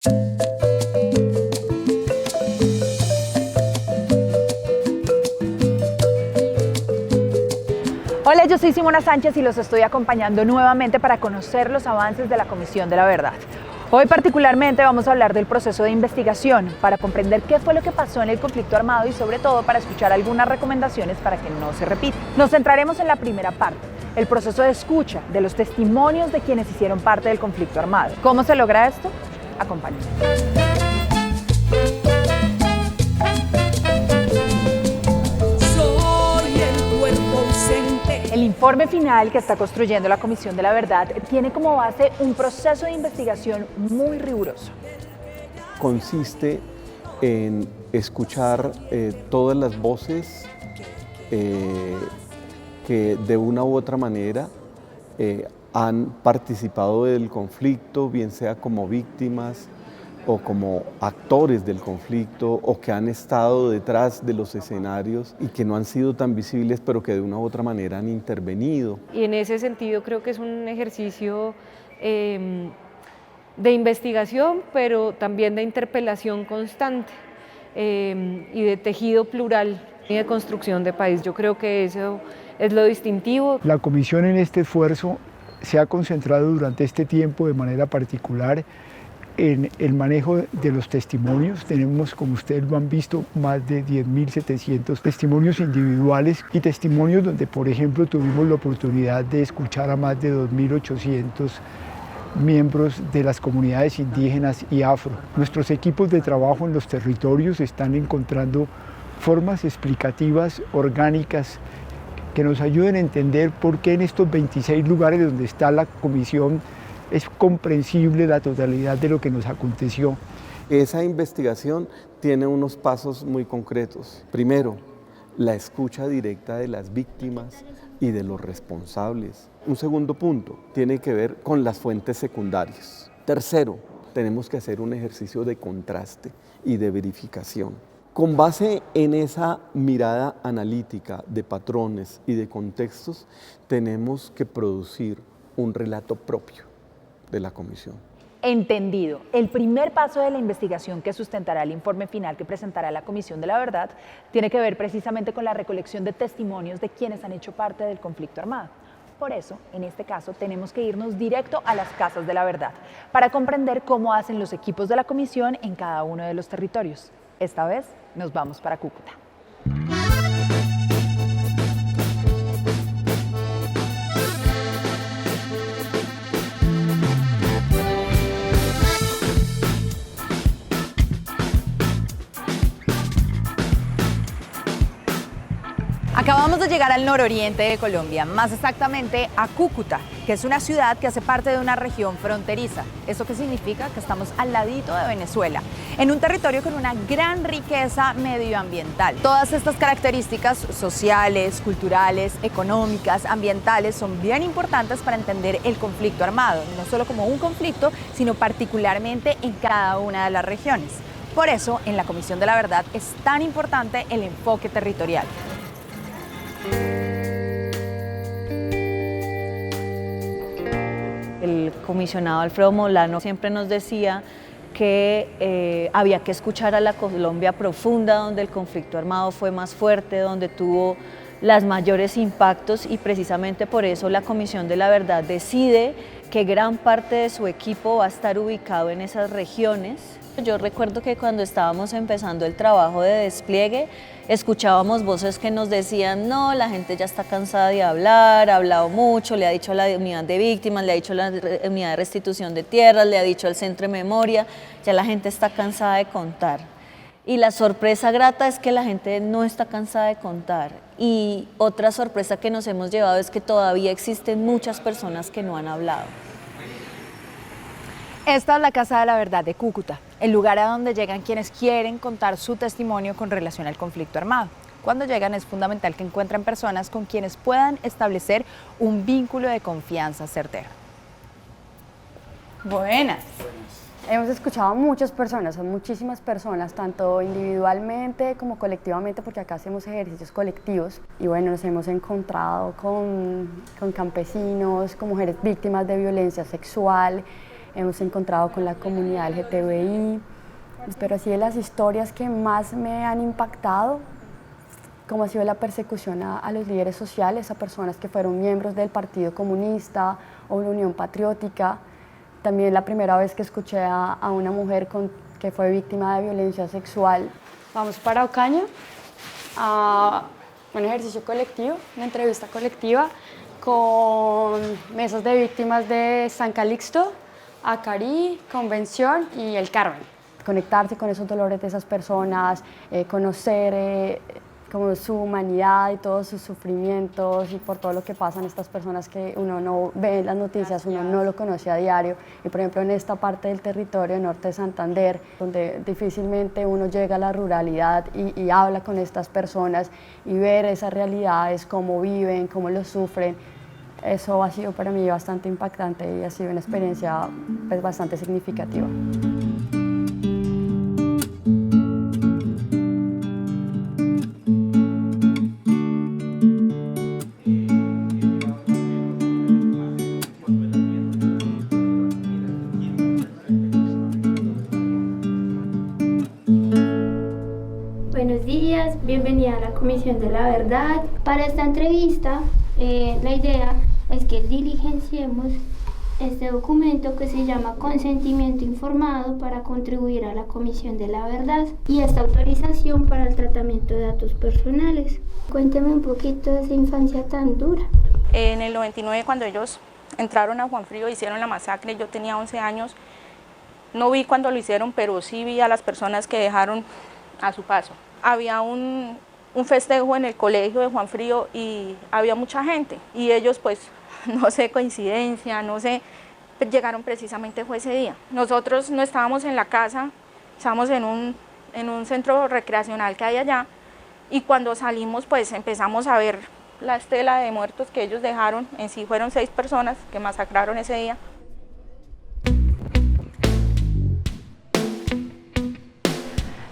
Hola, yo soy Simona Sánchez y los estoy acompañando nuevamente para conocer los avances de la Comisión de la Verdad. Hoy particularmente vamos a hablar del proceso de investigación para comprender qué fue lo que pasó en el conflicto armado y sobre todo para escuchar algunas recomendaciones para que no se repita. Nos centraremos en la primera parte, el proceso de escucha de los testimonios de quienes hicieron parte del conflicto armado. ¿Cómo se logra esto? Acompáñenme. El informe final que está construyendo la Comisión de la Verdad tiene como base un proceso de investigación muy riguroso. Consiste en escuchar todas las voces que de una u otra manera han participado del conflicto, bien sea como víctimas o como actores del conflicto o que han estado detrás de los escenarios y que no han sido tan visibles, pero que de una u otra manera han intervenido. Y en ese sentido creo que es un ejercicio de investigación, pero también de interpelación constante y de tejido plural y de construcción de país. Yo creo que eso es lo distintivo. La comisión en este esfuerzo se ha concentrado durante este tiempo de manera particular en el manejo de los testimonios. Tenemos, como ustedes lo han visto, más de 10.700 testimonios individuales y testimonios donde, por ejemplo, tuvimos la oportunidad de escuchar a más de 2.800 miembros de las comunidades indígenas y afro. Nuestros equipos de trabajo en los territorios están encontrando formas explicativas, orgánicas, que nos ayuden a entender por qué en estos 26 lugares donde está la comisión es comprensible la totalidad de lo que nos aconteció. Esa investigación tiene unos pasos muy concretos. Primero, la escucha directa de las víctimas y de los responsables. Un segundo punto tiene que ver con las fuentes secundarias. Tercero, tenemos que hacer un ejercicio de contraste y de verificación. Con base en esa mirada analítica de patrones y de contextos, tenemos que producir un relato propio de la comisión. Entendido. El primer paso de la investigación que sustentará el informe final que presentará la Comisión de la Verdad tiene que ver precisamente con la recolección de testimonios de quienes han hecho parte del conflicto armado. Por eso, en este caso, tenemos que irnos directo a las casas de la verdad para comprender cómo hacen los equipos de la comisión en cada uno de los territorios. Esta vez nos vamos para Cúcuta. Acabamos de llegar al nororiente de Colombia, más exactamente a Cúcuta, que es una ciudad que hace parte de una región fronteriza. ¿Eso qué significa? Que estamos al ladito de Venezuela, en un territorio con una gran riqueza medioambiental. Todas estas características sociales, culturales, económicas, ambientales son bien importantes para entender el conflicto armado, no solo como un conflicto, sino particularmente en cada una de las regiones. Por eso, en la Comisión de la Verdad es tan importante el enfoque territorial. El comisionado Alfredo Molano siempre nos decía que había que escuchar a la Colombia profunda, donde el conflicto armado fue más fuerte, donde tuvo los mayores impactos, y precisamente por eso la Comisión de la Verdad decide que gran parte de su equipo va a estar ubicado en esas regiones. Yo recuerdo que cuando estábamos empezando el trabajo de despliegue, escuchábamos voces que nos decían: no, la gente ya está cansada de hablar, ha hablado mucho, le ha dicho a la unidad de víctimas, le ha dicho a la unidad de restitución de tierras, le ha dicho al centro de memoria, ya la gente está cansada de contar. Y la sorpresa grata es que la gente no está cansada de contar. Y otra sorpresa que nos hemos llevado es que todavía existen muchas personas que no han hablado. Esta es la Casa de la Verdad de Cúcuta, el lugar a donde llegan quienes quieren contar su testimonio con relación al conflicto armado. Cuando llegan es fundamental que encuentren personas con quienes puedan establecer un vínculo de confianza certero. Buenas. Hemos escuchado a muchas personas, son muchísimas personas, tanto individualmente como colectivamente, porque acá hacemos ejercicios colectivos. Y bueno, nos hemos encontrado con campesinos, con mujeres víctimas de violencia sexual, hemos encontrado con la comunidad LGTBI, pero así de las historias que más me han impactado, como ha sido la persecución a los líderes sociales, a personas que fueron miembros del Partido Comunista o una Unión Patriótica. También la primera vez que escuché a una mujer que fue víctima de violencia sexual. Vamos para Ocaña a un ejercicio colectivo, una entrevista colectiva con mesas de víctimas de San Calixto, Acarí, Convención y El Carmen. Conectarse con esos dolores de esas personas, conocer como su humanidad y todos sus sufrimientos y por todo lo que pasan estas personas que uno no ve en las noticias, uno no lo conoce a diario. Y por ejemplo en esta parte del territorio norte de Santander, donde difícilmente uno llega a la ruralidad y habla con estas personas y ver esas realidades, cómo viven, cómo lo sufren, eso ha sido para mí bastante impactante y ha sido una experiencia pues, bastante significativa. Buenos días, bienvenida a la Comisión de la Verdad. Para esta entrevista, la idea es que diligenciemos este documento que se llama Consentimiento Informado para contribuir a la Comisión de la Verdad y esta autorización para el tratamiento de datos personales. Cuénteme un poquito de esa infancia tan dura. En el 99, cuando ellos entraron a Juanfrío, hicieron la masacre, yo tenía 11 años. No vi cuando lo hicieron, pero sí vi a las personas que dejaron a su paso. Había un festejo en el colegio de Juanfrío y había mucha gente y ellos pues, no sé, coincidencia, no sé, llegaron precisamente fue ese día. Nosotros no estábamos en la casa, estábamos en un centro recreacional que hay allá y cuando salimos pues empezamos a ver la estela de muertos que ellos dejaron. En sí fueron 6 personas que masacraron ese día.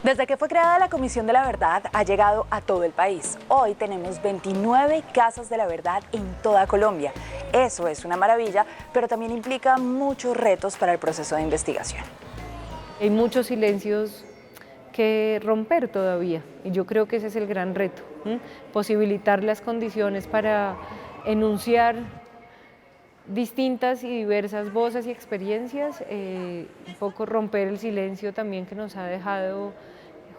Desde que fue creada la Comisión de la Verdad ha llegado a todo el país. Hoy tenemos 29 casas de la verdad en toda Colombia. Eso es una maravilla, pero también implica muchos retos para el proceso de investigación. Hay muchos silencios que romper todavía y yo creo que ese es el gran reto, posibilitar las condiciones para enunciar distintas y diversas voces y experiencias, un poco romper el silencio también que nos ha dejado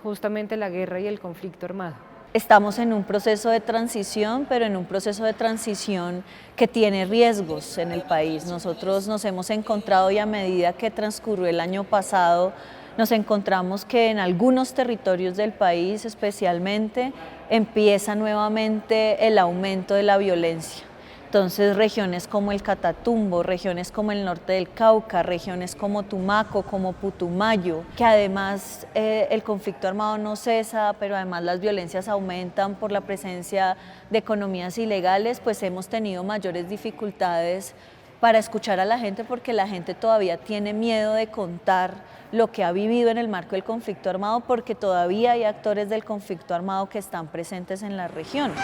justamente la guerra y el conflicto armado. Estamos en un proceso de transición, pero en un proceso de transición que tiene riesgos en el país. Nosotros nos hemos encontrado y a medida que transcurrió el año pasado, nos encontramos que en algunos territorios del país especialmente empieza nuevamente el aumento de la violencia. Entonces regiones como el Catatumbo, regiones como el norte del Cauca, regiones como Tumaco, como Putumayo, que además el conflicto armado no cesa, pero además las violencias aumentan por la presencia de economías ilegales, pues hemos tenido mayores dificultades para escuchar a la gente porque la gente todavía tiene miedo de contar lo que ha vivido en el marco del conflicto armado porque todavía hay actores del conflicto armado que están presentes en las regiones.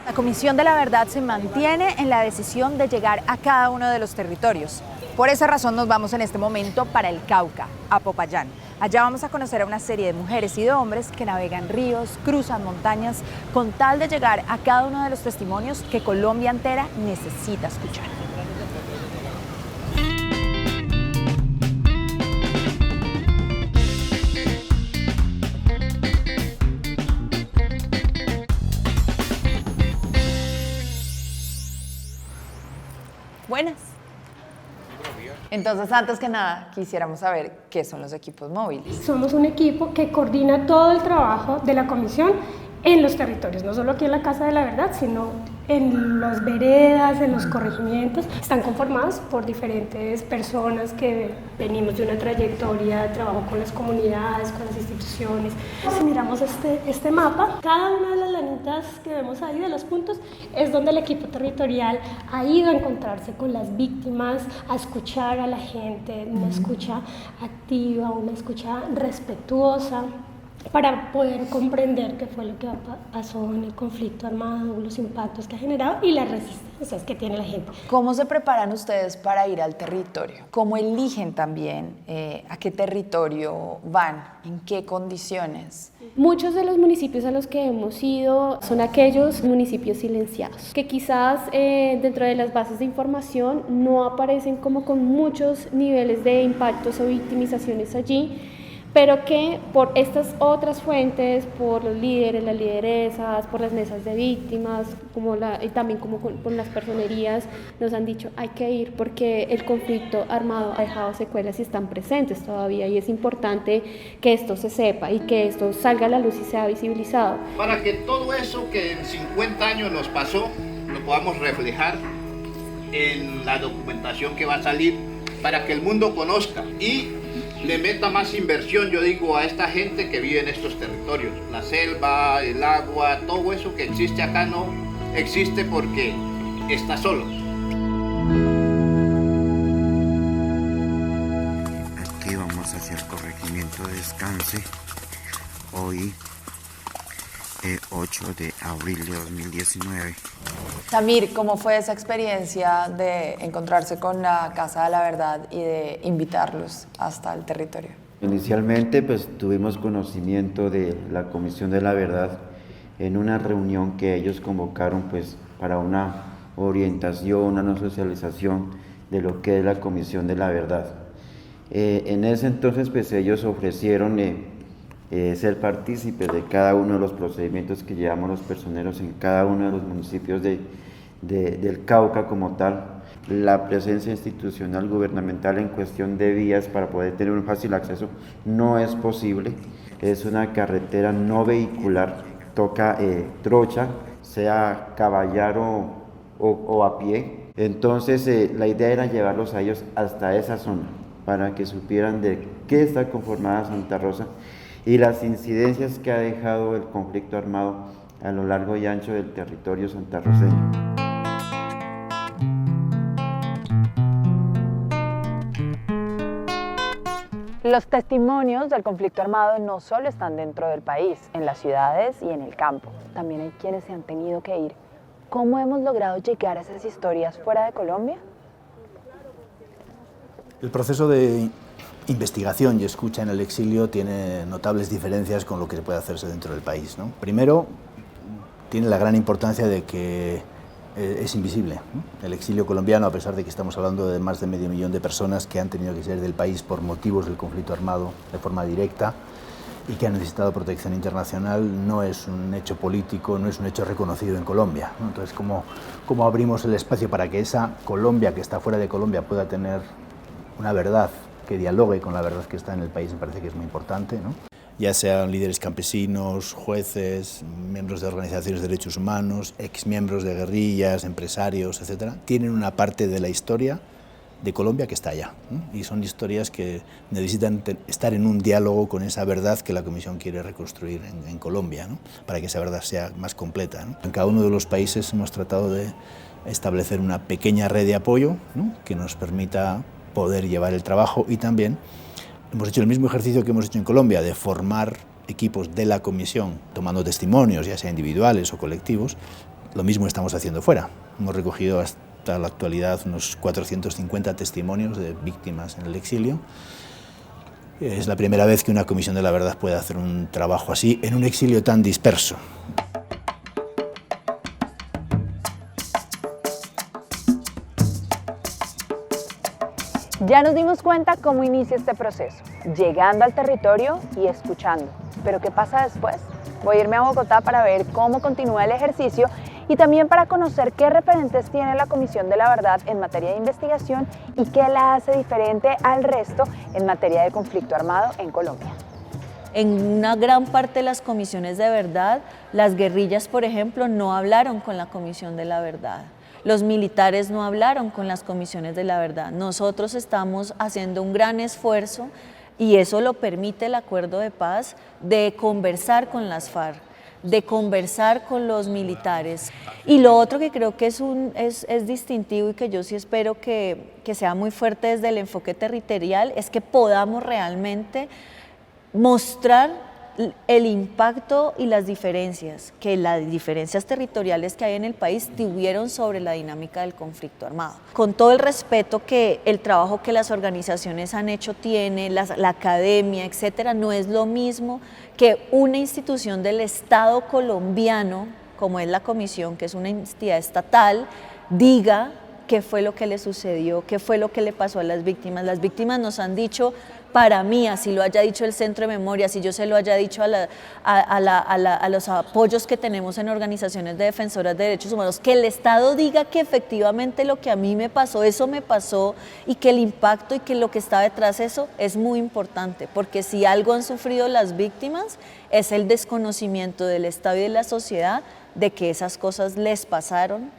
La Comisión de la Verdad se mantiene en la decisión de llegar a cada uno de los territorios. Por esa razón nos vamos en este momento para el Cauca, a Popayán. Allá vamos a conocer a una serie de mujeres y de hombres que navegan ríos, cruzan montañas, con tal de llegar a cada uno de los testimonios que Colombia entera necesita escuchar. Buenas. Entonces, antes que nada, quisiéramos saber qué son los equipos móviles. Somos un equipo que coordina todo el trabajo de la comisión en los territorios, no solo aquí en la Casa de la Verdad, sino en las veredas, en los corregimientos. Están conformados por diferentes personas que venimos de una trayectoria de trabajo con las comunidades, con las instituciones. Si miramos este mapa, cada una de las lanitas que vemos ahí, de los puntos, es donde el equipo territorial ha ido a encontrarse con las víctimas, a escuchar a la gente, una escucha activa, una escucha respetuosa. para poder comprender qué fue lo que pasó en el conflicto armado, los impactos que ha generado y las resistencias que tiene la gente. ¿Cómo se preparan ustedes para ir al territorio? ¿Cómo eligen también a qué territorio van? ¿En qué condiciones? Muchos de los municipios a los que hemos ido son aquellos municipios silenciados, que quizás dentro de las bases de información no aparecen como con muchos niveles de impactos o victimizaciones allí, pero que por estas otras fuentes, por los líderes, las lideresas, por las mesas de víctimas, y también como con las personerías, nos han dicho hay que ir porque el conflicto armado ha dejado secuelas y están presentes todavía, y es importante que esto se sepa y que esto salga a la luz y sea visibilizado. Para que todo eso que en 50 años nos pasó, lo podamos reflejar en la documentación que va a salir, para que el mundo conozca y le meta más inversión, yo digo, a esta gente que vive en estos territorios. La selva, el agua, todo eso que existe acá no existe porque está solo. Aquí vamos a hacer corregimiento de descanse. Hoy, 8 de abril de 2019. Samir, ¿cómo fue esa experiencia de encontrarse con la Casa de la Verdad y de invitarlos hasta el territorio? Inicialmente pues tuvimos conocimiento de la Comisión de la Verdad en una reunión que ellos convocaron pues para una orientación, una socialización de lo que es la Comisión de la Verdad. En ese entonces pues ellos ofrecieron ser partícipes de cada uno de los procedimientos que llevamos los personeros en cada uno de los municipios del Cauca como tal. La presencia institucional gubernamental en cuestión de vías para poder tener un fácil acceso no es posible. Es una carretera no vehicular, toca trocha, sea caballar o a pie. Entonces la idea era llevarlos a ellos hasta esa zona para que supieran de qué está conformada Santa Rosa y las incidencias que ha dejado el conflicto armado a lo largo y ancho del territorio santarroceño. Los testimonios del conflicto armado no solo están dentro del país, en las ciudades y en el campo. También hay quienes se han tenido que ir. ¿Cómo hemos logrado llegar a esas historias fuera de Colombia? El proceso de investigación y escucha en el exilio tiene notables diferencias con lo que puede hacerse dentro del país, ¿no? Primero, tiene la gran importancia de que es invisible, ¿no? El exilio colombiano, a pesar de que estamos hablando de más de medio millón de personas que han tenido que salir del país por motivos del conflicto armado de forma directa y que han necesitado protección internacional, no es un hecho político, no es un hecho reconocido en Colombia, ¿no? Entonces, ¿cómo abrimos el espacio para que esa Colombia que está fuera de Colombia pueda tener una verdad que dialogue con la verdad que está en el país? Me parece que es muy importante, ¿no? Ya sean líderes campesinos, jueces, miembros de organizaciones de derechos humanos, exmiembros de guerrillas, empresarios, etcétera, tienen una parte de la historia de Colombia que está allá, ¿no? Y son historias que necesitan estar en un diálogo con esa verdad que la Comisión quiere reconstruir en Colombia, ¿no? Para que esa verdad sea más completa, ¿no? En cada uno de los países hemos tratado de establecer una pequeña red de apoyo, ¿no? Que nos permita poder llevar el trabajo, y también hemos hecho el mismo ejercicio que hemos hecho en Colombia de formar equipos de la Comisión tomando testimonios, ya sea individuales o colectivos. Lo mismo estamos haciendo fuera. Hemos recogido hasta la actualidad unos 450 testimonios de víctimas en el exilio. Es la primera vez que una Comisión de la Verdad puede hacer un trabajo así en un exilio tan disperso. Ya nos dimos cuenta cómo inicia este proceso, llegando al territorio y escuchando. ¿Pero qué pasa después? Voy a irme a Bogotá para ver cómo continúa el ejercicio y también para conocer qué referentes tiene la Comisión de la Verdad en materia de investigación y qué la hace diferente al resto en materia de conflicto armado en Colombia. En una gran parte de las comisiones de verdad, las guerrillas, por ejemplo, no hablaron con la Comisión de la Verdad. Los militares no hablaron con las comisiones de la verdad. Nosotros estamos haciendo un gran esfuerzo, y eso lo permite el acuerdo de paz, de conversar con las FARC, de conversar con los militares. Y lo otro que creo que es distintivo y que yo sí espero que sea muy fuerte desde el enfoque territorial es que podamos realmente mostrar el impacto y las diferencias territoriales que hay en el país tuvieron sobre la dinámica del conflicto armado. Con todo el respeto que el trabajo que las organizaciones han hecho tiene, la academia, etcétera, no es lo mismo que una institución del Estado colombiano, como es la Comisión, que es una entidad estatal, diga qué fue lo que le sucedió, qué fue lo que le pasó a las víctimas. Las víctimas nos han dicho, para mí, así lo haya dicho el Centro de Memoria, así yo se lo haya dicho a los apoyos que tenemos en organizaciones de defensoras de derechos humanos, que el Estado diga que efectivamente lo que a mí me pasó, eso me pasó, y que el impacto y que lo que está detrás de eso es muy importante, porque si algo han sufrido las víctimas es el desconocimiento del Estado y de la sociedad de que esas cosas les pasaron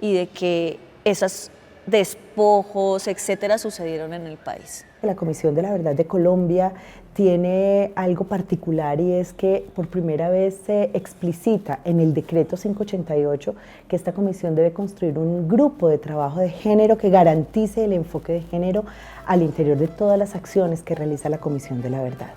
y de que esos despojos, etcétera, sucedieron en el país. La Comisión de la Verdad de Colombia tiene algo particular, y es que por primera vez se explicita en el decreto 588 que esta comisión debe construir un grupo de trabajo de género que garantice el enfoque de género al interior de todas las acciones que realiza la Comisión de la Verdad.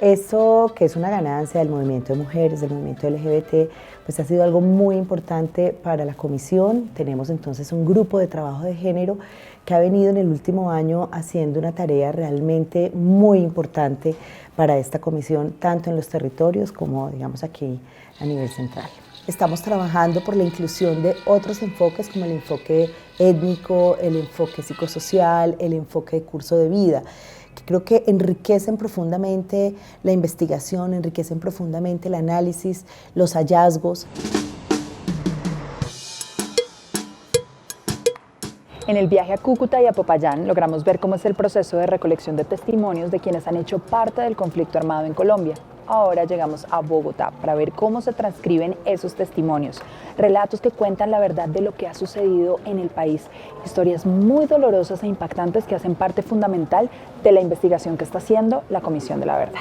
Eso, que es una ganancia del movimiento de mujeres, del movimiento LGBT, pues ha sido algo muy importante para la comisión. Tenemos entonces un grupo de trabajo de género que ha venido en el último año haciendo una tarea realmente muy importante para esta comisión, tanto en los territorios como, digamos, aquí a nivel central. Estamos trabajando por la inclusión de otros enfoques, como el enfoque étnico, el enfoque psicosocial, el enfoque de curso de vida, que creo que enriquecen profundamente la investigación, enriquecen profundamente el análisis, los hallazgos. En el viaje a Cúcuta y a Popayán logramos ver cómo es el proceso de recolección de testimonios de quienes han hecho parte del conflicto armado en Colombia. Ahora llegamos a Bogotá para ver cómo se transcriben esos testimonios, relatos que cuentan la verdad de lo que ha sucedido en el país, historias muy dolorosas e impactantes que hacen parte fundamental de la investigación que está haciendo la Comisión de la Verdad.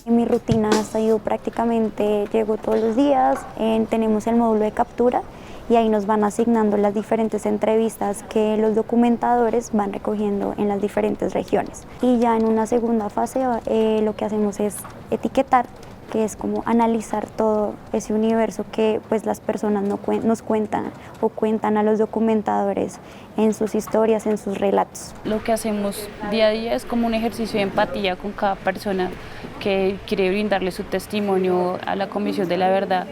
Mi rutina ha sido prácticamente, llego todos los días, tenemos el módulo de captura y ahí nos van asignando las diferentes entrevistas que los documentadores van recogiendo en las diferentes regiones. Y ya en una segunda fase lo que hacemos es etiquetar, que es como analizar todo ese universo que pues las personas nos cuentan o cuentan a los documentadores en sus historias, en sus relatos. Lo que hacemos día a día es como un ejercicio de empatía con cada persona que quiere brindarle su testimonio a la Comisión de la Verdad.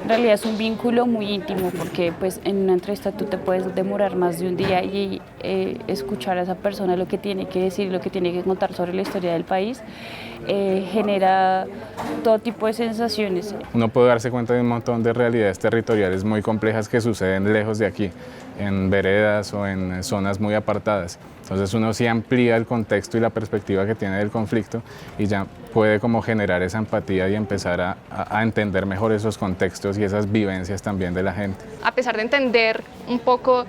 En realidad es un vínculo muy íntimo porque pues, en una entrevista tú te puedes demorar más de un día y escuchar a esa persona lo que tiene que decir, lo que tiene que contar sobre la historia del país, genera todo tipo de sensaciones. Uno puede darse cuenta de un montón de realidades territoriales muy complejas que suceden lejos de aquí, en veredas o en zonas muy apartadas. Entonces uno sí amplía el contexto y la perspectiva que tiene del conflicto y ya puede como generar esa empatía y empezar a entender mejor esos contextos y esas vivencias también de la gente. A pesar de entender un poco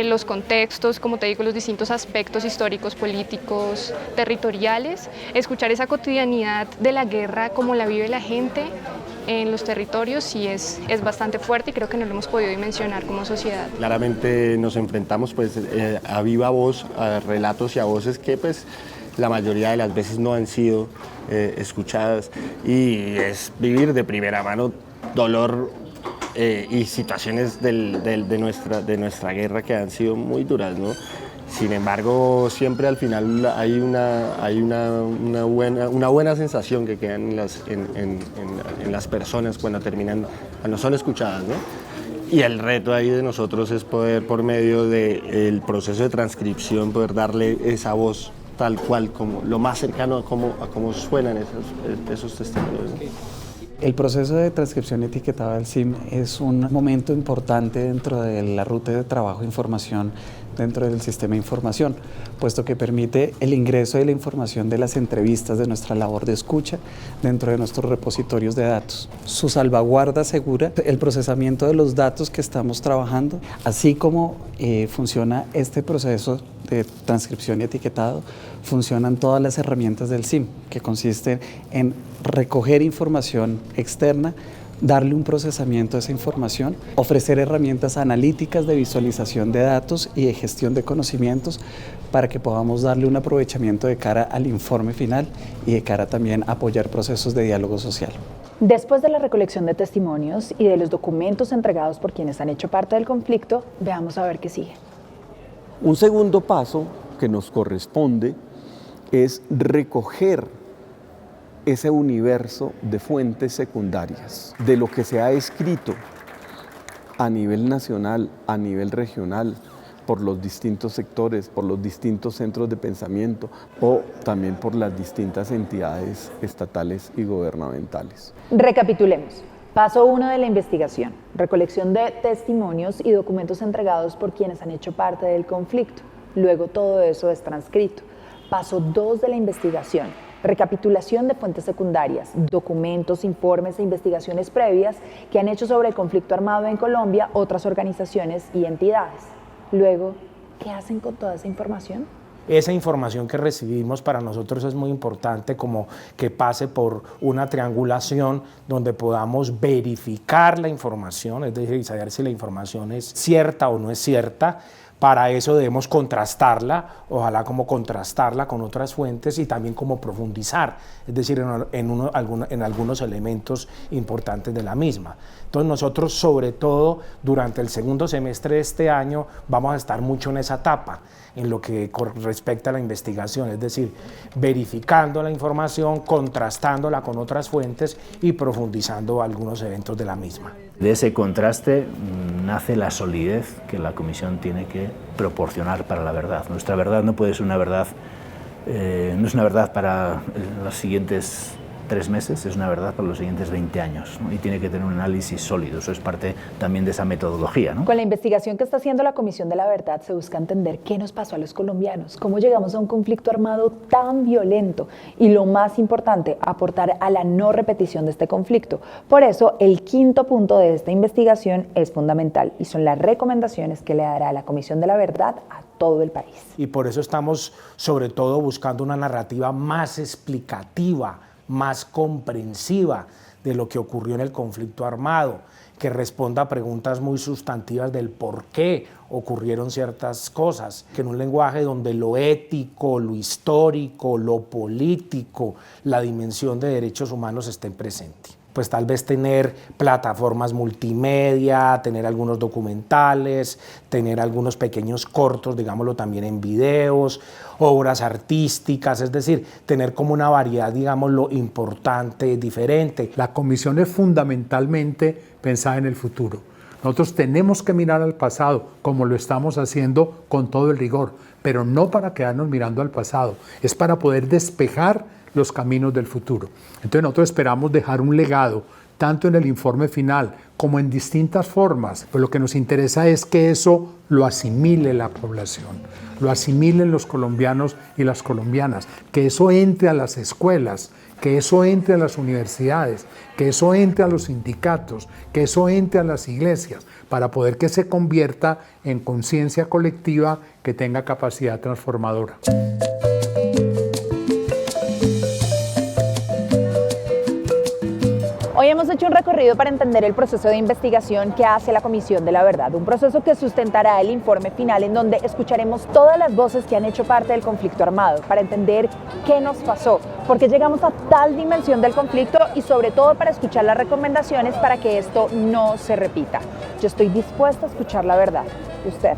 los contextos, como te digo, los distintos aspectos históricos, políticos, territoriales, escuchar esa cotidianidad de la guerra, como la vive la gente en los territorios, sí es bastante fuerte y creo que no lo hemos podido dimensionar como sociedad. Claramente nos enfrentamos pues, a viva voz, a relatos y a voces que pues, la mayoría de las veces no han sido escuchadas, y es vivir de primera mano dolor y situaciones de nuestra guerra que han sido muy duras, ¿no? Sin embargo, siempre al final hay una buena sensación que queda en las personas cuando son escuchadas, ¿no? Y el reto ahí de nosotros es poder, por medio del proceso de transcripción, poder darle esa voz tal cual, como lo más cercano a cómo suenan esos testimonios, ¿no? El proceso de transcripción etiquetada del CIM es un momento importante dentro de la ruta de trabajo e información dentro del sistema de información, puesto que permite el ingreso de la información de las entrevistas de nuestra labor de escucha dentro de nuestros repositorios de datos. Su salvaguarda asegura el procesamiento de los datos que estamos trabajando, así como funciona este proceso de transcripción y etiquetado, funcionan todas las herramientas del CIM, que consisten en recoger información externa, darle un procesamiento a esa información, ofrecer herramientas analíticas de visualización de datos y de gestión de conocimientos para que podamos darle un aprovechamiento de cara al informe final y de cara también a apoyar procesos de diálogo social. Después de la recolección de testimonios y de los documentos entregados por quienes han hecho parte del conflicto, veamos a ver qué sigue. Un segundo paso que nos corresponde es recoger ese universo de fuentes secundarias, de lo que se ha escrito a nivel nacional, a nivel regional, por los distintos sectores, por los distintos centros de pensamiento o también por las distintas entidades estatales y gubernamentales. Recapitulemos. Paso 1 de la investigación, recolección de testimonios y documentos entregados por quienes han hecho parte del conflicto. Luego todo eso es transcrito. Paso 2 de la investigación, recapitulación de fuentes secundarias, documentos, informes e investigaciones previas que han hecho sobre el conflicto armado en Colombia otras organizaciones y entidades. Luego, ¿qué hacen con toda esa información? Esa información que recibimos para nosotros es muy importante, como que pase por una triangulación donde podamos verificar la información, es decir, saber si la información es cierta o no es cierta. Para eso debemos contrastarla, ojalá como contrastarla con otras fuentes y también como profundizar, es decir, en algunos elementos importantes de la misma. Entonces nosotros, sobre todo durante el segundo semestre de este año, vamos a estar mucho en esa etapa, en lo que respecta a la investigación, es decir, verificando la información, contrastándola con otras fuentes y profundizando algunos eventos de la misma. De ese contraste nace la solidez que la Comisión tiene que proporcionar para la verdad. Nuestra verdad no puede ser una verdad, no es una verdad para los siguientes 3 meses, es una verdad para los siguientes 20 años, ¿no? Y tiene que tener un análisis sólido, eso es parte también de esa metodología, ¿no? Con la investigación que está haciendo la Comisión de la Verdad se busca entender qué nos pasó a los colombianos, cómo llegamos a un conflicto armado tan violento y, lo más importante, aportar a la no repetición de este conflicto. Por eso, el quinto punto de esta investigación es fundamental y son las recomendaciones que le dará la Comisión de la Verdad a todo el país. Y por eso estamos, sobre todo, buscando una narrativa más explicativa, más comprensiva de lo que ocurrió en el conflicto armado, que responda a preguntas muy sustantivas del por qué ocurrieron ciertas cosas, que en un lenguaje donde lo ético, lo histórico, lo político, la dimensión de derechos humanos estén presentes. Pues tal vez tener plataformas multimedia, tener algunos documentales, tener algunos pequeños cortos, digámoslo también en videos, obras artísticas, es decir, tener como una variedad, digámoslo, importante, diferente. La comisión es fundamentalmente pensada en el futuro. Nosotros tenemos que mirar al pasado, como lo estamos haciendo con todo el rigor, pero no para quedarnos mirando al pasado, es para poder despejar los caminos del futuro. Entonces nosotros esperamos dejar un legado, tanto en el informe final como en distintas formas, pero lo que nos interesa es que eso lo asimile la población, lo asimilen los colombianos y las colombianas, que eso entre a las escuelas, que eso entre a las universidades, que eso entre a los sindicatos, que eso entre a las iglesias, para poder que se convierta en conciencia colectiva que tenga capacidad transformadora. Hoy hemos hecho un recorrido para entender el proceso de investigación que hace la Comisión de la Verdad, un proceso que sustentará el informe final en donde escucharemos todas las voces que han hecho parte del conflicto armado para entender qué nos pasó, por qué llegamos a tal dimensión del conflicto y sobre todo para escuchar las recomendaciones para que esto no se repita. Yo estoy dispuesta a escuchar la verdad. ¿Y usted?